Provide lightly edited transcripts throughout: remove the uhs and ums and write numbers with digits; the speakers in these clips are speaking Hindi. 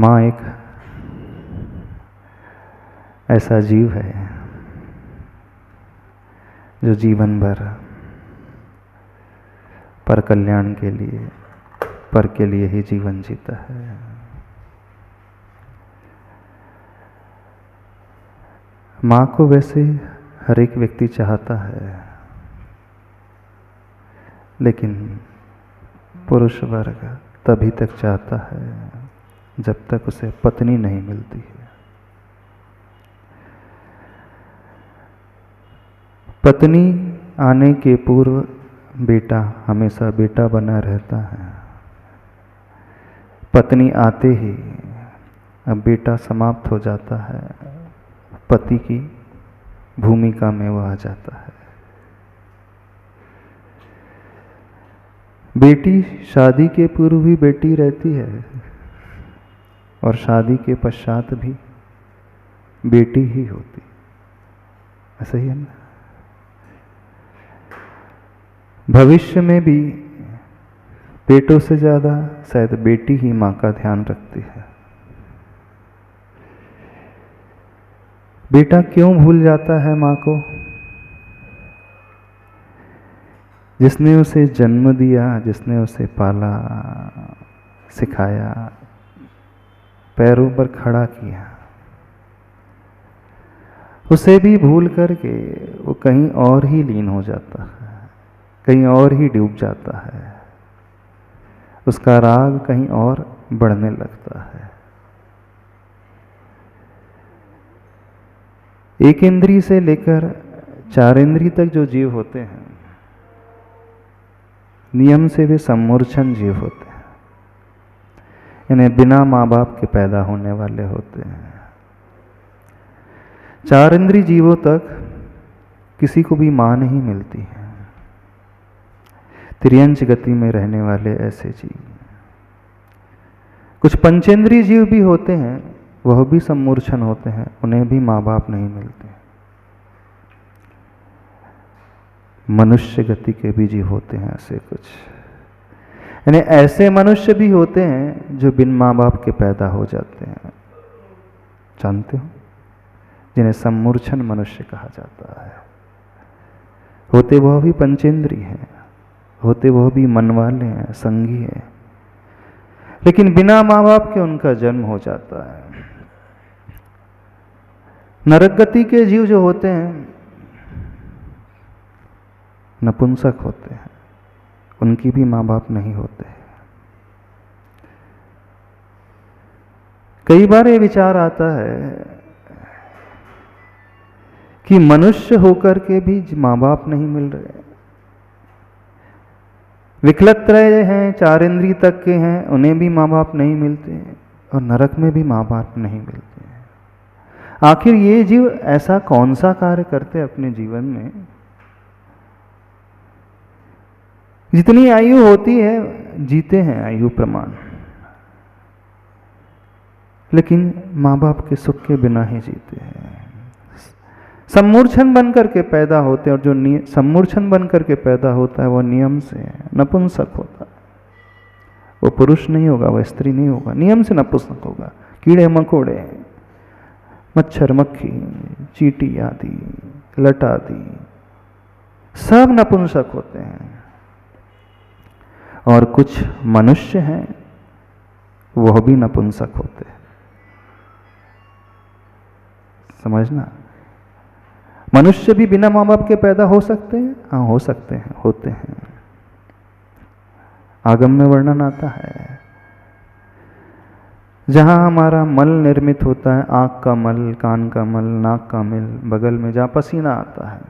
माँ एक ऐसा जीव है जो जीवन भर पर कल्याण के लिए, पर के लिए ही जीवन जीता है। माँ को वैसे हर एक व्यक्ति चाहता है, लेकिन पुरुष वर्ग तभी तक चाहता है जब तक उसे पत्नी नहीं मिलती है। पत्नी आने के पूर्व बेटा हमेशा बेटा बना रहता है। पत्नी आते ही अब बेटा समाप्त हो जाता है, पति की भूमिका में वह आ जाता है। बेटी शादी के पूर्व भी बेटी रहती है और शादी के पश्चात भी बेटी ही होती, ऐसा ही है ना। भविष्य में भी बेटों से ज़्यादा शायद बेटी ही माँ का ध्यान रखती है। बेटा क्यों भूल जाता है माँ को? जिसने उसे जन्म दिया, जिसने उसे पाला, सिखाया, पैरों पर खड़ा किया, उसे भी भूल करके वो कहीं और ही लीन हो जाता है, कहीं और ही डूब जाता है। उसका राग कहीं और बढ़ने लगता है। एक इंद्री से लेकर 4 इंद्री तक जो जीव होते हैं, नियम से वे सम्मूर्छन जीव होते हैं। इन्हें बिना माँ बाप के पैदा होने वाले होते हैं। 4 इंद्री जीवों तक किसी को भी माँ नहीं मिलती है। त्रियंच गति में रहने वाले ऐसे जीव। कुछ पंचेंद्रीय जीव भी होते हैं, वह भी सम्मूर्छन होते हैं, उन्हें भी माँ बाप नहीं मिलते। मनुष्य गति के भी जीव होते हैं ऐसे कुछ। यानी ऐसे मनुष्य भी होते हैं जो बिन माँ बाप के पैदा हो जाते हैं, जानते हो, जिन्हें सम्मूर्छन मनुष्य कहा जाता है। होते वह भी पंचेंद्रीय हैं, होते वह भी मन वाले हैं, संगी हैं, लेकिन बिना माँ बाप के उनका जन्म हो जाता है। नरक गति के जीव जो होते हैं नपुंसक होते हैं, उनकी भी माँ बाप नहीं होते। कई बार ये विचार आता है कि मनुष्य होकर के भी माँ बाप नहीं मिल रहे, विकलत रहे हैं, 4 इंद्रिय तक के हैं, उन्हें भी माँ बाप नहीं मिलते, और नरक में भी माँ बाप नहीं मिलते। आखिर ये जीव ऐसा कौन सा कार्य करते हैं अपने जीवन में? जितनी आयु होती है जीते हैं आयु प्रमाण, लेकिन माँ बाप के सुख के बिना ही जीते हैं। सम्मूर्छन बन करके पैदा होते हैं, और जो सम्मूर्छन बन करके पैदा होता है वह नियम से नपुंसक होता है। वो पुरुष नहीं होगा, वह स्त्री नहीं होगा, नियम से नपुंसक होगा। कीड़े मकोड़े, मच्छर मक्खी, चींटी आदि, लट आदि सब नपुंसक होते हैं। और कुछ मनुष्य हैं वह भी नपुंसक होते हैं। समझना, मनुष्य भी बिना माँ बाप के पैदा हो सकते हैं? हाँ, हो सकते हैं, होते हैं। आगम में वर्णन आता है, जहाँ हमारा मल निर्मित होता है, आँख का मल, कान का मल, नाक का मल, बगल में जहाँ पसीना आता है,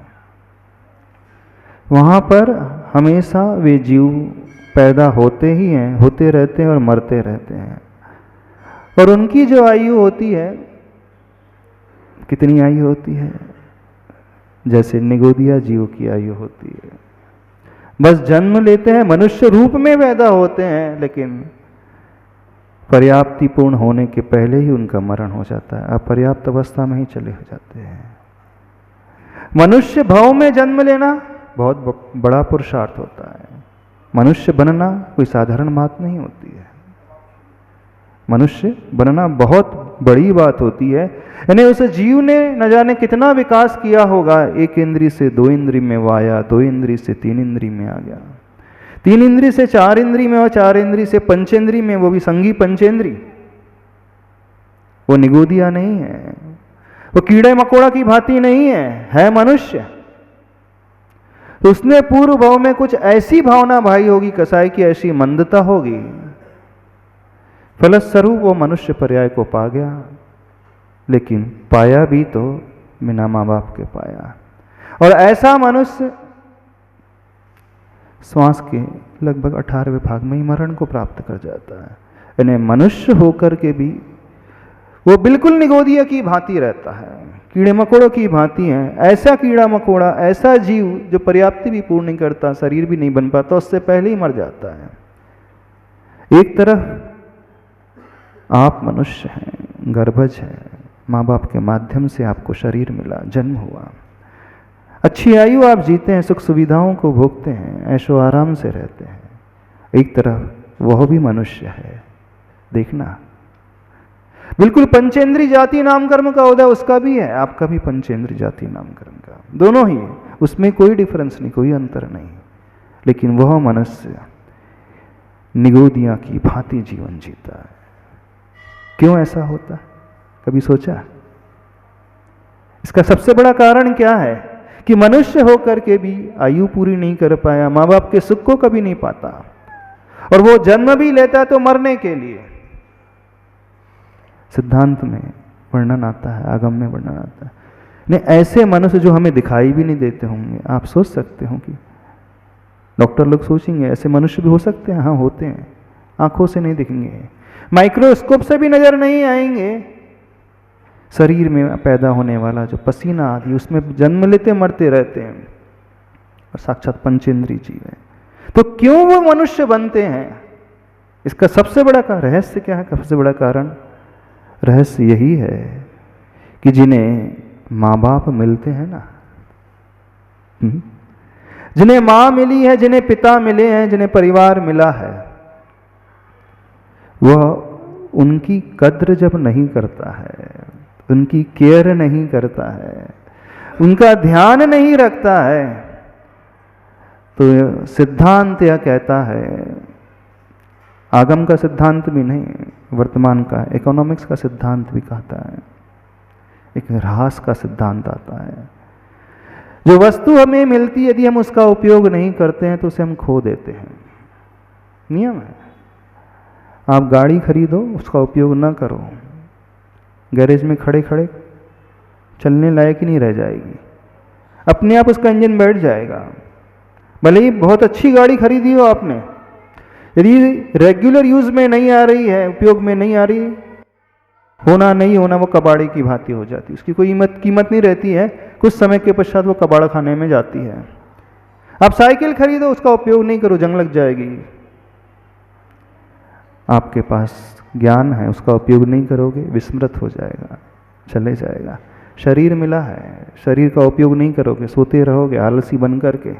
वहाँ पर हमेशा वे जीव पैदा होते ही हैं, होते रहते हैं और मरते रहते हैं। और उनकी जो आयु होती है, कितनी आयु होती है? जैसे निगोदिया जीव की आयु होती है। बस जन्म लेते हैं, मनुष्य रूप में पैदा होते हैं, लेकिन पर्याप्ति पूर्ण होने के पहले ही उनका मरण हो जाता है, अपर्याप्त अवस्था में ही चले हो जाते हैं। मनुष्य भाव में जन्म लेना बहुत बड़ा पुरुषार्थ होता है। मनुष्य बनना कोई साधारण बात नहीं होती है। मनुष्य बनना बहुत बड़ी बात होती है। यानी उस जीव ने न जाने कितना विकास किया होगा, एक इंद्री से 2 इंद्री में वो आया, 2 इंद्री से 3 इंद्री में आ गया, 3 इंद्री से 4 इंद्री में और 4 इंद्री से पंचेंद्री में, वो भी संगी पंचेंद्री। वो निगोदिया नहीं है, वो कीड़े मकोड़ा की भांति नहीं है मनुष्य। तो उसने पूर्व भाव में कुछ ऐसी भावना भाई होगी, कसाई की ऐसी मंदता होगी, फलस्वरूप वो मनुष्य पर्याय को पा गया। लेकिन पाया भी तो बिना माँ बाप के पाया। और ऐसा मनुष्य श्वास के लगभग 18वें भाग में ही मरण को प्राप्त कर जाता है। यानी मनुष्य होकर के भी वो बिल्कुल निगोदिया की भांति रहता है, कीड़े मकोड़ों की भांति है। ऐसा कीड़ा मकोड़ा, ऐसा जीव जो पर्याप्ति भी पूर्ण नहीं करता, शरीर भी नहीं बन पाता, उससे पहले ही मर जाता है। एक तरफ आप मनुष्य हैं, गर्भज है, माँ बाप के माध्यम से आपको शरीर मिला, जन्म हुआ, अच्छी आयु आप जीते हैं, सुख सुविधाओं को भोगते हैं, ऐशो आराम से रहते हैं। एक तरफ वह भी मनुष्य है, देखना बिल्कुल पंचेंद्री जाति नाम कर्म का उदय उसका भी है, आपका भी पंचेंद्री जाति नाम कर्म का, दोनों ही, उसमें कोई डिफरेंस नहीं, कोई अंतर नहीं। लेकिन वह मनुष्य निगोदिया की भांति जीवन जीता है। क्यों ऐसा होता है, कभी सोचा? इसका सबसे बड़ा कारण क्या है कि मनुष्य होकर के भी आयु पूरी नहीं कर पाया, माँ बाप के सुख को कभी नहीं पाता, और वो जन्म भी लेता है तो मरने के लिए। सिद्धांत में वर्णन आता है, आगम में वर्णन आता है। नहीं, ऐसे मनुष्य जो हमें दिखाई भी नहीं देते होंगे, आप सोच सकते हो कि डॉक्टर लोग सोचेंगे ऐसे मनुष्य भी हो सकते हैं? हाँ, होते हैं, आंखों से नहीं दिखेंगे, माइक्रोस्कोप से भी नजर नहीं आएंगे। शरीर में पैदा होने वाला जो पसीना आदि, उसमें जन्म लेते मरते रहते हैं, और साक्षात पंचेंद्री जीव है। तो क्यों वो मनुष्य बनते हैं? इसका सबसे बड़ा रहस्य क्या है? सबसे बड़ा कारण, रहस्य यही है कि जिन्हें माँ बाप मिलते हैं ना, जिन्हें माँ मिली है, जिन्हें पिता मिले हैं, जिन्हें परिवार मिला है, वह उनकी कद्र जब नहीं करता है, उनकी केयर नहीं करता है, उनका ध्यान नहीं रखता है, तो सिद्धांत यह कहता है, आगम का सिद्धांत भी नहीं, वर्तमान का इकोनॉमिक्स का सिद्धांत भी कहता है, एक ह्रास का सिद्धांत आता है। जो वस्तु हमें मिलती है, यदि हम उसका उपयोग नहीं करते हैं तो उसे हम खो देते हैं। नियम है। आप गाड़ी खरीदो, उसका उपयोग ना करो, गैरेज में खड़े खड़े चलने लायक ही नहीं रह जाएगी, अपने आप उसका इंजन बैठ जाएगा। भले ही बहुत अच्छी गाड़ी खरीदी हो आपने, यदि रेगुलर यूज में नहीं आ रही है, उपयोग में नहीं आ रही, होना नहीं होना, वो कबाड़े की भांति हो जाती है, उसकी कोई कीमत नहीं रहती है, कुछ समय के पश्चात वो कबाड़ा खाने में जाती है। आप साइकिल खरीदो, उसका उपयोग नहीं करो, जंग लग जाएगी। आपके पास ज्ञान है, उसका उपयोग नहीं करोगे, विस्मृत हो जाएगा, चले जाएगा। शरीर मिला है, शरीर का उपयोग नहीं करोगे, सोते रहोगे आलसी बन करके,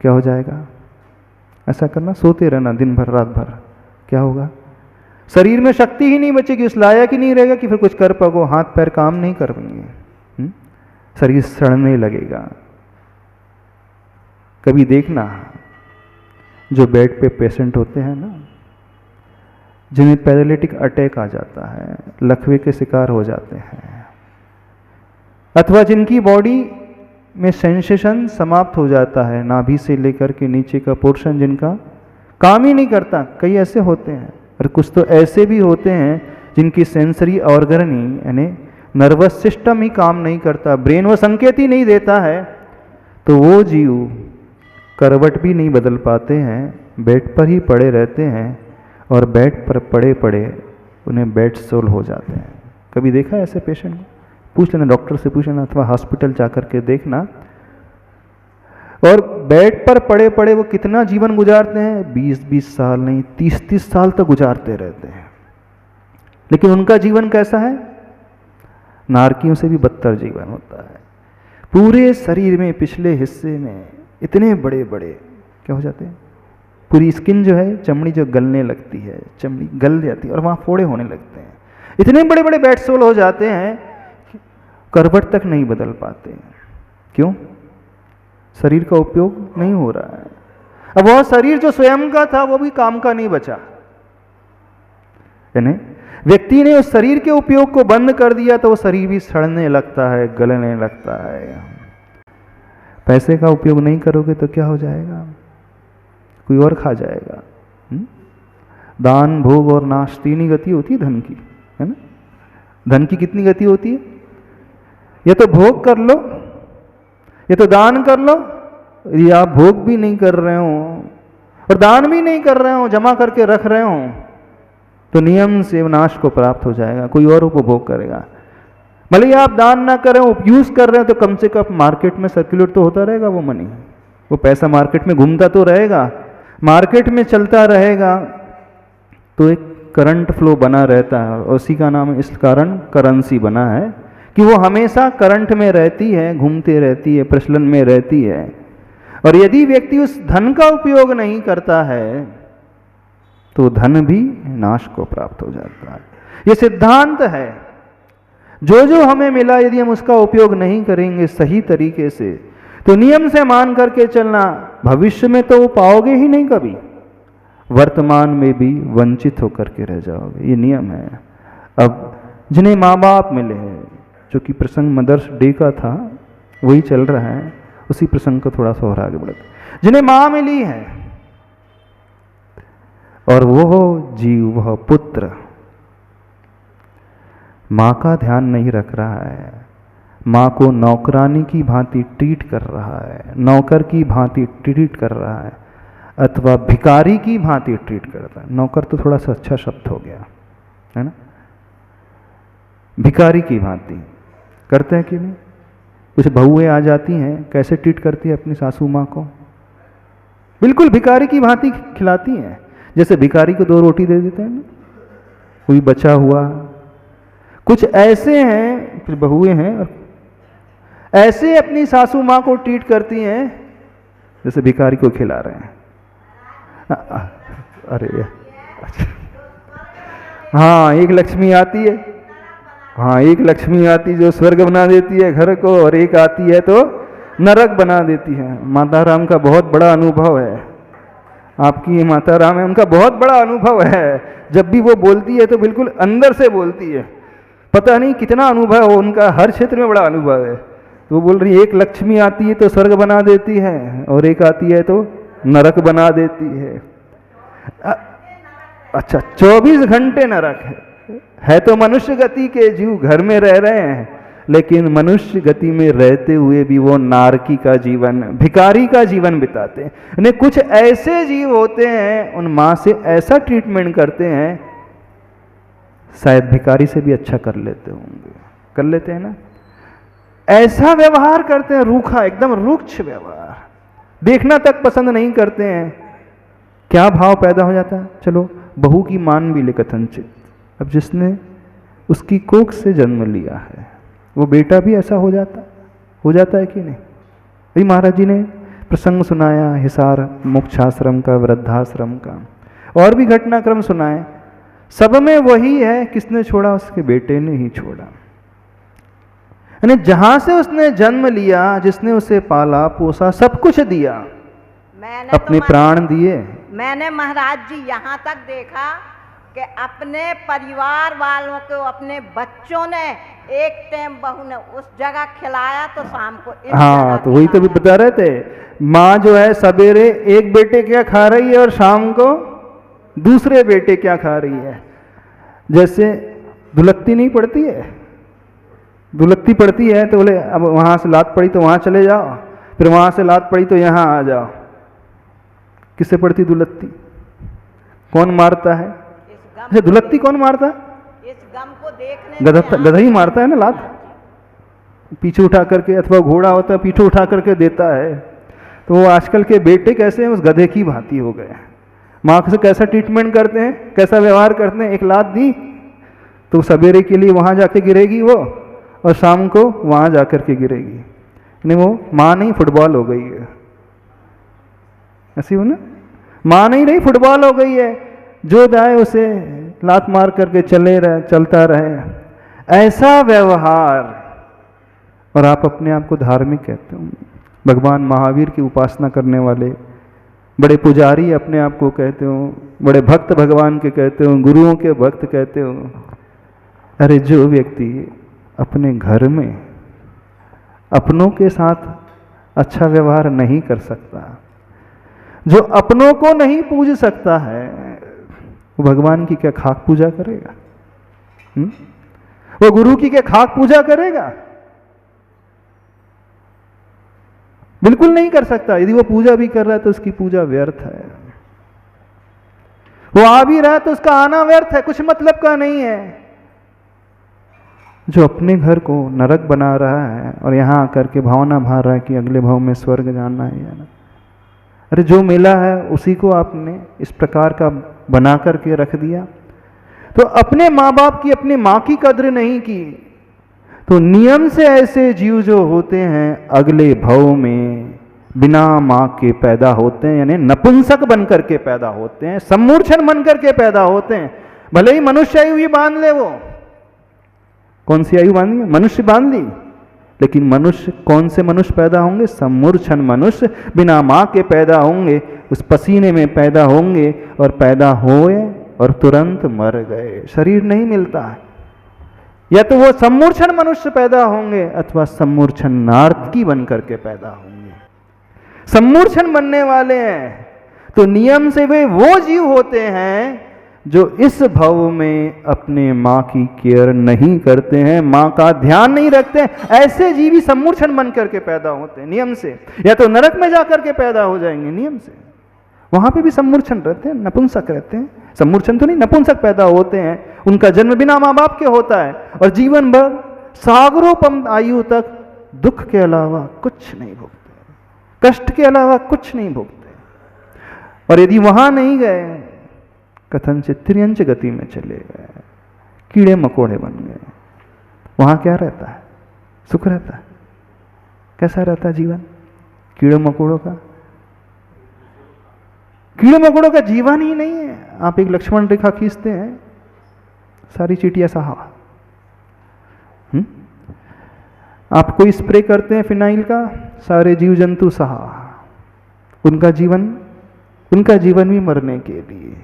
क्या हो जाएगा? ऐसा करना, सोते रहना दिन भर रात भर, क्या होगा? शरीर में शक्ति ही नहीं बचेगी, उस लायक ही नहीं रहेगा कि फिर कुछ कर पाओ, हाथ पैर काम नहीं कर पाएंगे, शरीर सड़ने लगेगा। कभी देखना, जो बेड पे पेशेंट होते हैं ना, जिन्हें पैरालिटिक अटैक आ जाता है, लकवे के शिकार हो जाते हैं, अथवा जिनकी बॉडी में सेंसेशन समाप्त हो जाता है, नाभि से लेकर के नीचे का पोर्शन जिनका काम ही नहीं करता, कई ऐसे होते हैं। और कुछ तो ऐसे भी होते हैं जिनकी सेंसरी ऑर्गन ही, यानी नर्वस सिस्टम ही काम नहीं करता, ब्रेन वो संकेत ही नहीं देता है, तो वो जीव करवट भी नहीं बदल पाते हैं, बेड पर ही पड़े रहते हैं, और बेड पर पड़े पड़े उन्हें बेड सोल हो जाते हैं। कभी देखा है ऐसे पेशेंट को? पूछ लेना, डॉक्टर से पूछ लेना, अथवा हॉस्पिटल जा करके देखना। और बेड पर पड़े पड़े वो कितना जीवन गुजारते हैं? 20-20 साल नहीं, 30-30 साल तक गुजारते रहते हैं। लेकिन उनका जीवन कैसा है? नारकियों से भी बदतर जीवन होता है। पूरे शरीर में पिछले हिस्से में इतने बड़े बड़े क्या हो जाते हैं? पूरी स्किन जो है, चमड़ी जो गलने लगती है, चमड़ी गल जाती है और वहाँ फोड़े होने लगते हैं। इतने बड़े बड़े बेड सोल हो जाते हैं, करवट तक नहीं बदल पाते। क्यों? शरीर का उपयोग नहीं हो रहा है। अब वह शरीर जो स्वयं का था वो भी काम का नहीं बचा। यानी व्यक्ति ने उस शरीर के उपयोग को बंद कर दिया तो वो शरीर भी सड़ने लगता है, गलने लगता है। पैसे का उपयोग नहीं करोगे तो क्या हो जाएगा? कोई और खा जाएगा। दान, भोग और नाश, तीन ही गति होती है धन की, है ना? धन की कितनी गति होती है? या तो भोग कर लो, या तो दान कर लो, या आप भोग भी नहीं कर रहे हो और दान भी नहीं कर रहे हो, जमा करके रख रहे हो, तो नियम से नाश को प्राप्त हो जाएगा, कोई और उपभोग करेगा। भले आप दान ना करें, यूज कर रहे हो, तो कम से कम मार्केट में सर्कुलेट तो होता रहेगा वो मनी, वो पैसा मार्केट में घूमता तो रहेगा, मार्केट में चलता रहेगा, तो एक करंट फ्लो बना रहता है। और उसी का नाम इस कारण करेंसी बना है कि वो हमेशा करंट में रहती है, घूमते रहती है, प्रचलन में रहती है। और यदि व्यक्ति उस धन का उपयोग नहीं करता है तो धन भी नाश को प्राप्त हो जाता है। ये सिद्धांत है। जो जो हमें मिला यदि हम उसका उपयोग नहीं करेंगे सही तरीके से, तो नियम से मान करके चलना, भविष्य में तो वो पाओगे ही नहीं कभी, वर्तमान में भी वंचित होकर के रह जाओगे। ये नियम है। अब जिन्हें माँ बाप मिले हैं, जो कि प्रसंग मदर्स डे का था वही चल रहा है, उसी प्रसंग को थोड़ा सा और आगे बढ़ते। जिन्हें माँ मिली है और वो जीव, वह पुत्र माँ का ध्यान नहीं रख रहा है, माँ को नौकरानी की भांति ट्रीट कर रहा है, नौकर की भांति ट्रीट कर रहा है, अथवा भिखारी की भांति ट्रीट करता है। नौकर तो थोड़ा सा अच्छा शब्द हो गया, है ना? भिखारी की भांति करते हैं कि नहीं? कुछ बहुएं आ जाती हैं, कैसे ट्रीट करती है अपनी सासू माँ को? बिल्कुल भिखारी की भांति खिलाती हैं। जैसे भिखारी को 2 रोटी दे देते हैं ना, कोई बचा हुआ। कुछ ऐसे हैं, कुछ बहुएं हैं और ऐसे अपनी सासू माँ को ट्रीट करती हैं जैसे भिखारी को खिला रहे हैं। अरे अच्छा, हाँ, एक लक्ष्मी आती है, हाँ, एक लक्ष्मी आती जो स्वर्ग बना देती है घर को, और एक आती है तो नरक बना देती है। माता राम का बहुत बड़ा अनुभव है, आपकी माता राम है, उनका बहुत बड़ा अनुभव है। जब भी वो बोलती है तो बिल्कुल अंदर से बोलती है, पता नहीं कितना अनुभव हो उनका, हर क्षेत्र में बड़ा अनुभव है। तो वो बोल रही है, एक लक्ष्मी आती है तो स्वर्ग बना देती है और एक आती है तो नरक बना देती है। अच्छा, 24 घंटे नरक है तो मनुष्य गति के जीव घर में रह रहे हैं, लेकिन मनुष्य गति में रहते हुए भी वो नारकी का जीवन, भिखारी का जीवन बिताते हैं। यानी कुछ ऐसे जीव होते हैं, उन माँ से ऐसा ट्रीटमेंट करते हैं, शायद भिखारी से भी अच्छा कर लेते होंगे, कर लेते हैं ना? ऐसा व्यवहार करते हैं, रूखा, एकदम रुक्ष व्यवहार, देखना तक पसंद नहीं करते हैं। क्या भाव पैदा हो जाता है? चलो बहू की मान भी ले कथनचित, अब जिसने उसकी कोख से जन्म लिया है वो बेटा भी ऐसा हो जाता है कि नहीं? अभी महाराज जी ने प्रसंग सुनाया हिसार मोक्षाश्रम का, वृद्धाश्रम का, और भी घटनाक्रम सुनाए। सब में वही है, किसने छोड़ा? उसके बेटे ने ही छोड़ा। यानी जहां से उसने जन्म लिया, जिसने उसे पाला पोसा, सब कुछ दिया, मैंने अपने प्राण दिए। मैंने महाराज जी यहाँ तक देखा कि अपने परिवार वालों को, अपने बच्चों ने एक टाइम बहू ने उस जगह खिलाया तो शाम को हाँ, तो वही तो भी बता रहे थे, माँ जो है सवेरे एक बेटे क्या खा रही है और शाम को दूसरे बेटे क्या खा रही है। जैसे दुलत्ती नहीं पड़ती है, दुलत्ती पड़ती है तो बोले अब वहाँ से लात पड़ी तो वहाँ चले जाओ, फिर वहाँ से लात पड़ी तो यहाँ आ जाओ। किससे पड़ती दुलत्ती? कौन मारता है? अच्छा, दुलत्ती कौन मारता है? इस गम को देखने गधा ही मारता है ना, लात पीछे उठा करके, अथवा घोड़ा होता है पीछे उठा करके देता है। तो वो आजकल के बेटे कैसे हैं? उस गधे की भांति हो गए। माँ से कैसा ट्रीटमेंट करते हैं, कैसा व्यवहार करते हैं? एक लात दी तो सवेरे के लिए वहाँ जाके गिरेगी वो, और शाम को वहाँ जाकर के गिरेगी। नहीं, वो माँ नहीं, फुटबॉल हो गई है, ऐसी हो ना। माँ नहीं रही, फुटबॉल हो गई है, जो जाए उसे लात मार करके चलता रहे, ऐसा व्यवहार। और आप अपने आप को धार्मिक कहते हो, भगवान महावीर की उपासना करने वाले बड़े पुजारी अपने आप को कहते हो, बड़े भक्त भगवान के कहते हो, गुरुओं के भक्त कहते हो। अरे जो व्यक्ति अपने घर में अपनों के साथ अच्छा व्यवहार नहीं कर सकता, जो अपनों को नहीं पूज सकता है, वो भगवान की क्या खाक पूजा करेगा? वो गुरु की क्या खाक पूजा करेगा? बिल्कुल नहीं कर सकता। यदि वो पूजा भी कर रहा है तो उसकी पूजा व्यर्थ है। वो आ भी रहा है तो उसका आना व्यर्थ है, कुछ मतलब का नहीं है। जो अपने घर को नरक बना रहा है और यहां आकर के भावना भर रहा है कि अगले भाव में स्वर्ग जाना है या ना, अरे जो मिला है उसी को आपने इस प्रकार का बना करके रख दिया। तो अपने माँ बाप की, अपनी माँ की कद्र नहीं की, तो नियम से ऐसे जीव जो होते हैं अगले भव में बिना माँ के पैदा होते हैं, यानी नपुंसक बन करके पैदा होते हैं, सम्मूर्छन बन करके पैदा होते हैं। भले ही मनुष्य आयु ये बांध ले, वो कौन सी आयु बांधी? मनुष्य बांध ली, लेकिन मनुष्य कौन से मनुष्य पैदा होंगे? सम्मूर्छन मनुष्य बिना माँ के पैदा होंगे, उस पसीने में पैदा होंगे और पैदा हुए और तुरंत मर गए, शरीर नहीं मिलता है। या तो वो सम्मूर्छन मनुष्य पैदा होंगे अथवा सम्मूर्छन नार्तकी बन करके पैदा होंगे। सम्मूर्छन बनने वाले हैं तो नियम से वे वो जीव होते हैं जो इस भव में अपने माँ की केयर नहीं करते हैं, माँ का ध्यान नहीं रखते हैं। ऐसे जीव ही सम्मूर्छन बन करके पैदा होते हैं नियम से, या तो नरक में जाकर के पैदा हो जाएंगे नियम से, वहां पे भी सम्मूर्छन रहते हैं, नपुंसक रहते हैं। सम्मूर्छन तो नहीं, नपुंसक पैदा होते हैं, उनका जन्म बिना माँ बाप के होता है और जीवन भर सागरोपम आयु तक दुख के अलावा कुछ नहीं भोगते, कष्ट के अलावा कुछ नहीं भोगते। और यदि वहां नहीं गए, कथनचित त्रियंच गति में चले गए, कीड़े मकोड़े बन गए, वहां क्या रहता है? सुख रहता है? कैसा रहता है जीवन कीड़े मकोड़ों का? कीड़े मकोड़ों का जीवन ही नहीं है। आप एक लक्ष्मण रेखा खींचते हैं, सारी चींटियां सहा। आप कोई स्प्रे करते हैं फिनाइल का, सारे जीव जंतु सहा। उनका जीवन भी मरने के लिए।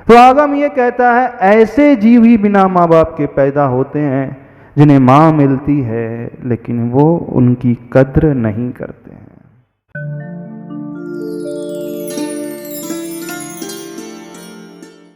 तो आगम ये कहता है ऐसे जीव ही बिना माँ बाप के पैदा होते हैं, जिन्हें माँ मिलती है लेकिन वो उनकी कद्र नहीं करते हैं।